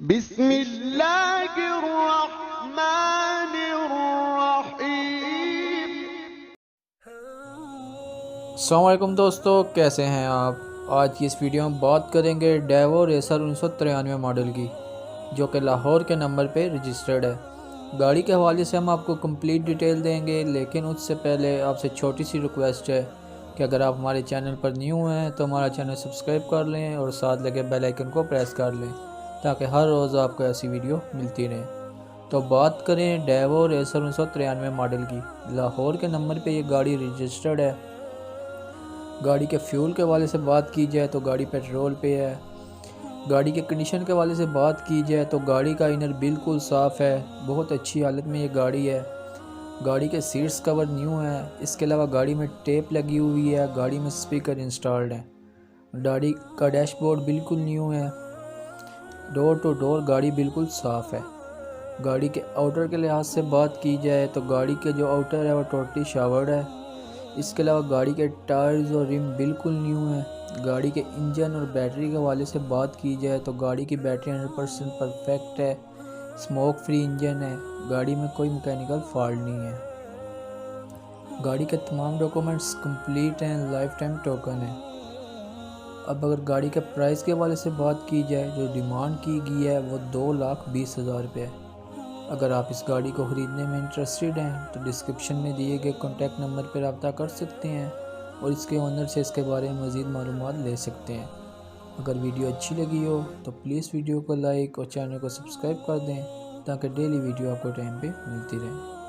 بسم اللہ الرحمن الرحیم۔ السلام علیکم دوستو، کیسے ہیں آپ؟ آج کی اس ویڈیو میں بات کریں گے ڈیوو ریسر 1993 ماڈل کی، جو کہ لاہور کے نمبر پہ رجسٹرڈ ہے۔ گاڑی کے حوالے سے ہم آپ کو کمپلیٹ ڈیٹیل دیں گے، لیکن اس سے پہلے آپ سے چھوٹی سی ریکویسٹ ہے کہ اگر آپ ہمارے چینل پر نیو ہیں تو ہمارا چینل سبسکرائب کر لیں اور ساتھ لگے بیل آئیکن کو پریس کر لیں تاکہ ہر روز آپ کو ایسی ویڈیو ملتی رہے۔ تو بات کریں ڈیوو ریسر 1993 ماڈل کی، لاہور کے نمبر پہ یہ گاڑی رجسٹرڈ ہے۔ گاڑی کے فیول کے حوالے سے بات کی جائے تو گاڑی پیٹرول پہ ہے۔ گاڑی کے کنڈیشن کے حوالے سے بات کی جائے تو گاڑی کا انر بالکل صاف ہے، بہت اچھی حالت میں یہ گاڑی ہے۔ گاڑی کے سیٹس کور نیو ہیں، اس کے علاوہ گاڑی میں ٹیپ لگی ہوئی ہے، گاڑی میں سپیکر انسٹالڈ ہے۔ گاڑی کا ڈیش بورڈ بالکل نیو ہے، ڈور ٹو ڈور گاڑی بالکل صاف ہے۔ گاڑی کے آؤٹر کے لحاظ سے بات کی جائے تو گاڑی کے جو آؤٹر ہے وہ ٹوٹلی شاورڈ ہے۔ اس کے علاوہ گاڑی کے ٹائرز اور ریم بالکل نیو ہیں۔ گاڑی کے انجن اور بیٹری کے حوالے سے بات کی جائے تو گاڑی کی بیٹری 100% پرفیکٹ ہے، اسموک فری انجن ہے، گاڑی میں کوئی میکینیکل فالٹ نہیں ہے۔ گاڑی کے تمام ڈاکومنٹس کمپلیٹ ہیں، لائف ٹائم ٹوکن ہے۔ اب اگر گاڑی کے پرائس کے حوالے سے بات کی جائے، جو ڈیمانڈ کی گئی ہے وہ 2,20,000 روپے ہے۔ اگر آپ اس گاڑی کو خریدنے میں انٹرسٹڈ ہیں تو ڈسکرپشن میں دیے گئے کانٹیکٹ نمبر پر رابطہ کر سکتے ہیں اور اس کے اونر سے اس کے بارے میں مزید معلومات لے سکتے ہیں۔ اگر ویڈیو اچھی لگی ہو تو پلیز ویڈیو کو لائک اور چینل کو سبسکرائب کر دیں تاکہ ڈیلی ویڈیو آپ کو ٹائم پہ ملتی رہے۔